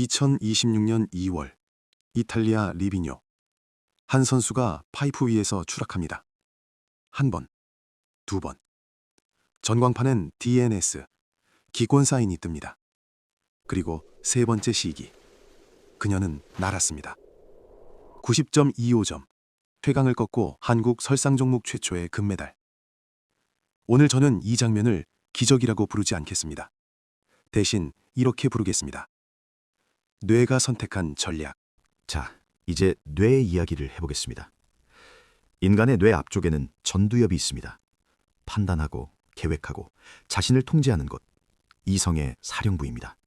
2026년 2월, 이탈리아 리비뇨. 한 선수가 파이프 위에서 추락합니다. 한 번, 두 번. 전광판엔 DNS, 기권 사인이 뜹니다. 그리고 세 번째 시기. 그녀는 날았습니다. 90.25점. 퇴강을 꺾고 한국 설상 종목 최초의 금메달. 오늘 저는 이 장면을 기적이라고 부르지 않겠습니다. 대신 이렇게 부르겠습니다. 뇌가 선택한 전략. 자, 이제 뇌의 이야기를 해보겠습니다. 인간의 뇌 앞쪽에는 전두엽이 있습니다. 판단하고 계획하고 자신을 통제하는 곳, 이성의 사령부입니다.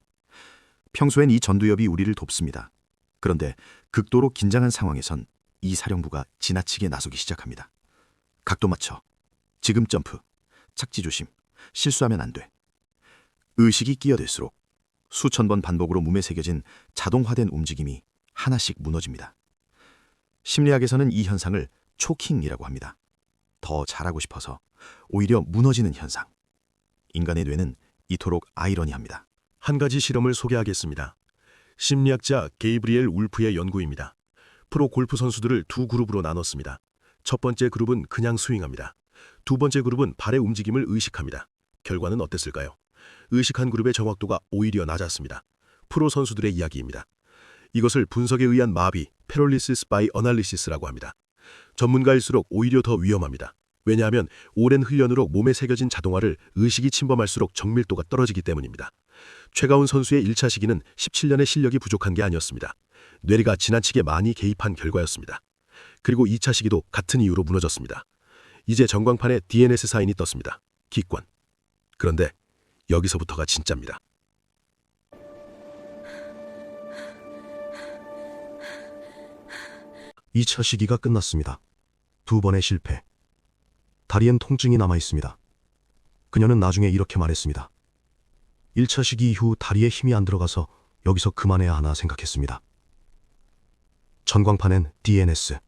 평소엔 이 전두엽이 우리를 돕습니다. 그런데 극도로 긴장한 상황에선 이 사령부가 지나치게 나서기 시작합니다. 각도 맞춰, 지금 점프, 착지 조심, 실수하면 안 돼. 의식이 끼어들수록 수천 번 반복으로 몸에 새겨진 자동화된 움직임이 하나씩 무너집니다. 심리학에서는 이 현상을 초킹이라고 합니다. 더 잘하고 싶어서 오히려 무너지는 현상. 인간의 뇌는 이토록 아이러니합니다. 한 가지 실험을 소개하겠습니다. 심리학자 게이브리엘 울프의 연구입니다. 프로 골프 선수들을 두 그룹으로 나눴습니다. 첫 번째 그룹은 그냥 스윙합니다. 두 번째 그룹은 발의 움직임을 의식합니다. 결과는 어땠을까요? 의식한 그룹의 정확도가 오히려 낮았습니다. 프로 선수들의 이야기입니다. 이것을 분석에 의한 마비, 패럴리시스 바이 어널리시스라고 합니다. 전문가일수록 오히려 더 위험합니다. 왜냐하면 오랜 훈련으로 몸에 새겨진 자동화를 의식이 침범할수록 정밀도가 떨어지기 때문입니다. 최가운 선수의 1차 시기는 17년의 실력이 부족한 게 아니었습니다. 뇌가 지나치게 많이 개입한 결과였습니다. 그리고 2차 시기도 같은 이유로 무너졌습니다. 이제 전광판에 DNS 사인이 떴습니다. 기권. 그런데 여기서부터가 진짜입니다. 이 차 시기가 끝났습니다. 두 번의 실패. 다리엔 통증이 남아 있습니다. 그녀는 나중에 이렇게 말했습니다. 1차 시기 이후 다리에 힘이 안 들어가서 여기서 그만해야 하나 생각했습니다. 전광판엔 DNS,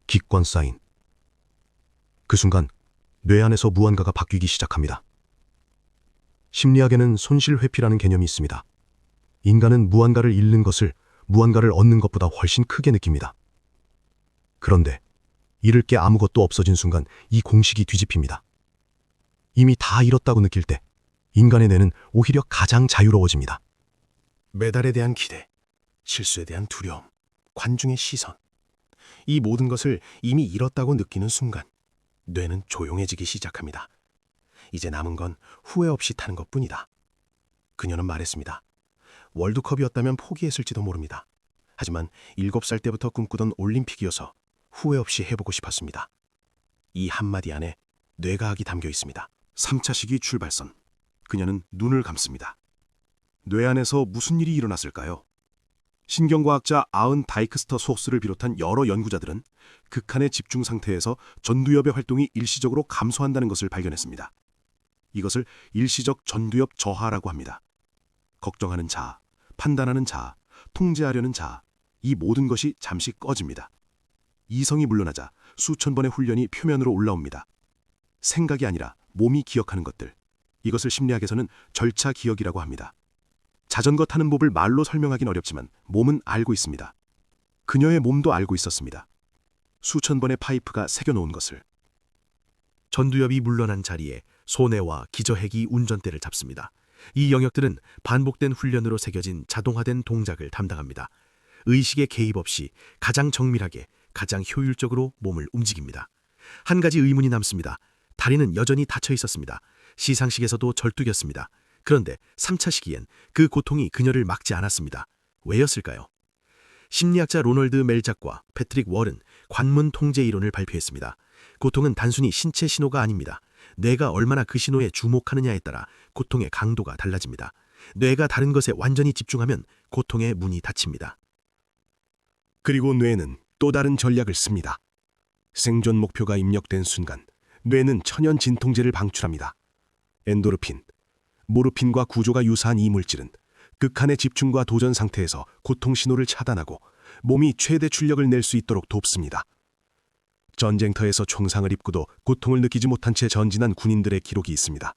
기권 사인. 그 순간 뇌 안에서 무언가가 바뀌기 시작합니다. 심리학에는 손실회피라는 개념이 있습니다. 인간은 무언가를 잃는 것을 무언가를 얻는 것보다 훨씬 크게 느낍니다. 그런데 잃을 게 아무것도 없어진 순간 이 공식이 뒤집힙니다. 이미 다 잃었다고 느낄 때 인간의 뇌는 오히려 가장 자유로워집니다. 메달에 대한 기대, 실수에 대한 두려움, 관중의 시선. 이 모든 것을 이미 잃었다고 느끼는 순간 뇌는 조용해지기 시작합니다. 이제 남은 건 후회 없이 타는 것뿐이다. 그녀는 말했습니다. 월드컵이었다면 포기했을지도 모릅니다. 하지만 7살 때부터 꿈꾸던 올림픽이어서 후회 없이 해보고 싶었습니다. 이 한마디 안에 뇌과학이 담겨 있습니다. 3차 시기 출발선. 그녀는 눈을 감습니다. 뇌 안에서 무슨 일이 일어났을까요? 신경과학자 아흔 다이크스터 소스를 비롯한 여러 연구자들은 극한의 집중 상태에서 전두엽의 활동이 일시적으로 감소한다는 것을 발견했습니다. 이것을 일시적 전두엽 저하라고 합니다. 걱정하는 자아, 판단하는 자아, 통제하려는 자아, 이 모든 것이 잠시 꺼집니다. 이성이 물러나자 수천 번의 훈련이 표면으로 올라옵니다. 생각이 아니라 몸이 기억하는 것들. 이것을 심리학에서는 절차 기억이라고 합니다. 자전거 타는 법을 말로 설명하긴 어렵지만 몸은 알고 있습니다. 그녀의 몸도 알고 있었습니다. 수천 번의 파이프가 새겨놓은 것을. 전두엽이 물러난 자리에 손해와 기저핵이 운전대를 잡습니다. 이 영역들은 반복된 훈련으로 새겨진 자동화된 동작을 담당합니다. 의식의 개입 없이 가장 정밀하게, 가장 효율적으로 몸을 움직입니다. 한 가지 의문이 남습니다. 다리는 여전히 닫혀 있었습니다. 시상식에서도 절뚝였습니다. 그런데 3차 시기엔 그 고통이 그녀를 막지 않았습니다. 왜였을까요? 심리학자 로널드 멜작과 패트릭 월은 관문 통제 이론을 발표했습니다. 고통은 단순히 신체 신호가 아닙니다. 뇌가 얼마나 그 신호에 주목하느냐에 따라 고통의 강도가 달라집니다. 뇌가 다른 것에 완전히 집중하면 고통의 문이 닫힙니다. 그리고 뇌는 또 다른 전략을 씁니다. 생존 목표가 입력된 순간 뇌는 천연 진통제를 방출합니다. 엔도르핀, 모르핀과 구조가 유사한 이 물질은 극한의 집중과 도전 상태에서 고통 신호를 차단하고 몸이 최대 출력을 낼 수 있도록 돕습니다. 전쟁터에서 총상을 입고도 고통을 느끼지 못한 채 전진한 군인들의 기록이 있습니다.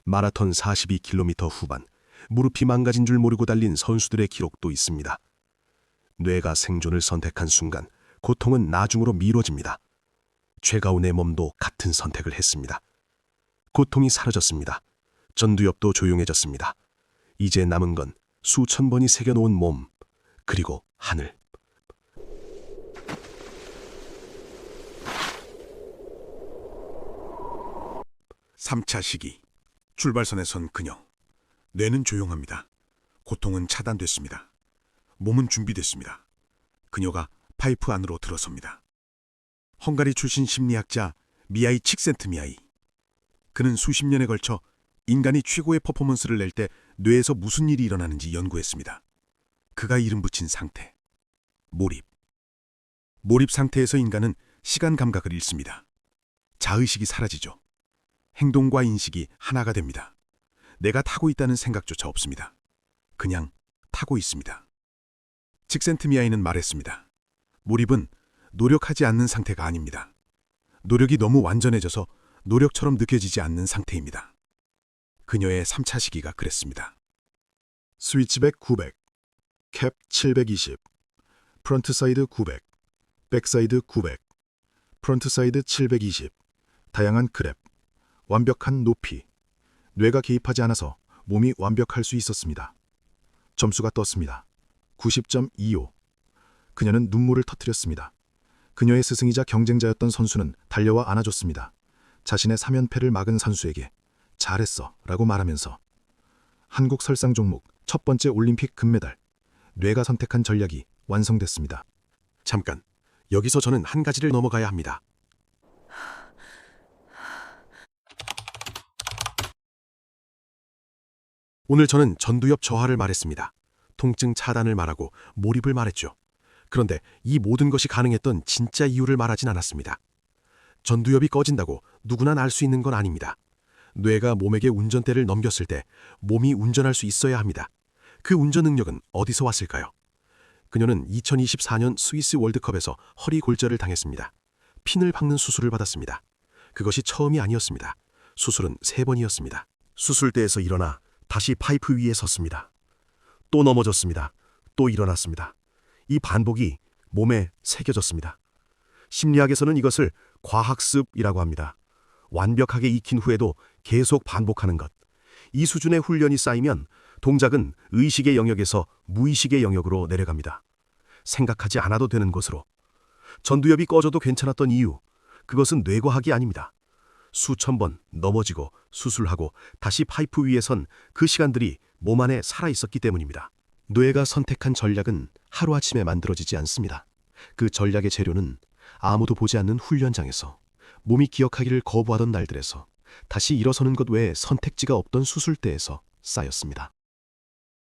마라톤 42km 후반, 무릎이 망가진 줄 모르고 달린 선수들의 기록도 있습니다. 뇌가 생존을 선택한 순간 고통은 나중으로 미뤄집니다. 최가온의 몸도 같은 선택을 했습니다. 고통이 사라졌습니다. 전두엽도 조용해졌습니다. 이제 남은 건 수천 번이 새겨놓은 몸, 그리고 하늘. 삼차 시기. 출발선에 선 그녀. 뇌는 조용합니다. 고통은 차단됐습니다. 몸은 준비됐습니다. 그녀가 파이프 안으로 들어섭니다. 헝가리 출신 심리학자 미하이 칙센트미하이. 그는 수십 년에 걸쳐 인간이 최고의 퍼포먼스를 낼 때 뇌에서 무슨 일이 일어나는지 연구했습니다. 그가 이름 붙인 상태. 몰입. 몰입 상태에서 인간은 시간 감각을 잃습니다. 자의식이 사라지죠. 행동과 인식이 하나가 됩니다. 내가 타고 있다는 생각조차 없습니다. 그냥 타고 있습니다. 칙센트미하이는 말했습니다. 몰입은 노력하지 않는 상태가 아닙니다. 노력이 너무 완전해져서 노력처럼 느껴지지 않는 상태입니다. 그녀의 3차 시기가 그랬습니다. 스위치백 900, 캡 720, 프런트사이드 900, 백사이드 900, 프런트사이드 720, 다양한 그랩, 완벽한 높이. 뇌가 개입하지 않아서 몸이 완벽할 수 있었습니다. 점수가 떴습니다. 90.25. 그녀는 눈물을 터뜨렸습니다. 그녀의 스승이자 경쟁자였던 선수는 달려와 안아줬습니다. 자신의 3연패를 막은 선수에게 잘했어 라고 말하면서 한국 설상 종목 첫 번째 올림픽 금메달. 뇌가 선택한 전략이 완성됐습니다. 잠깐, 여기서 저는 한 가지를 넘어가야 합니다. 오늘 저는 전두엽 저하를 말했습니다. 통증 차단을 말하고 몰입을 말했죠. 그런데 이 모든 것이 가능했던 진짜 이유를 말하진 않았습니다. 전두엽이 꺼진다고 누구나 알 수 있는 건 아닙니다. 뇌가 몸에게 운전대를 넘겼을 때 몸이 운전할 수 있어야 합니다. 그 운전 능력은 어디서 왔을까요? 그녀는 2024년 스위스 월드컵에서 허리 골절을 당했습니다. 핀을 박는 수술을 받았습니다. 그것이 처음이 아니었습니다. 수술은 3번이었습니다. 수술대에서 일어나 다시 파이프 위에 섰습니다. 또 넘어졌습니다. 또 일어났습니다. 이 반복이 몸에 새겨졌습니다. 심리학에서는 이것을 과학습이라고 합니다. 완벽하게 익힌 후에도 계속 반복하는 것. 이 수준의 훈련이 쌓이면 동작은 의식의 영역에서 무의식의 영역으로 내려갑니다. 생각하지 않아도 되는 곳으로. 전두엽이 꺼져도 괜찮았던 이유, 그것은 뇌과학이 아닙니다. 수천 번 넘어지고 수술하고 다시 파이프 위에 선 그 시간들이 몸 안에 살아있었기 때문입니다. 뇌가 선택한 전략은 하루아침에 만들어지지 않습니다. 그 전략의 재료는 아무도 보지 않는 훈련장에서, 몸이 기억하기를 거부하던 날들에서, 다시 일어서는 것 외에 선택지가 없던 수술대에서 쌓였습니다.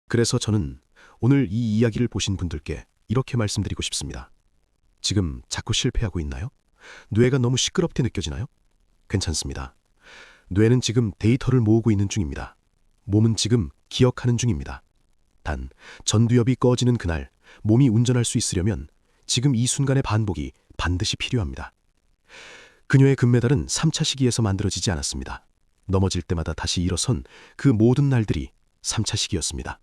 그래서 저는 오늘 이 이야기를 보신 분들께 이렇게 말씀드리고 싶습니다. 지금 자꾸 실패하고 있나요? 뇌가 너무 시끄럽게 느껴지나요? 괜찮습니다. 뇌는 지금 데이터를 모으고 있는 중입니다. 몸은 지금 기억하는 중입니다. 단, 전두엽이 꺼지는 그날 몸이 운전할 수 있으려면 지금 이 순간의 반복이 반드시 필요합니다. 그녀의 금메달은 3차 시기에서 만들어지지 않았습니다. 넘어질 때마다 다시 일어선 그 모든 날들이 3차 시기였습니다.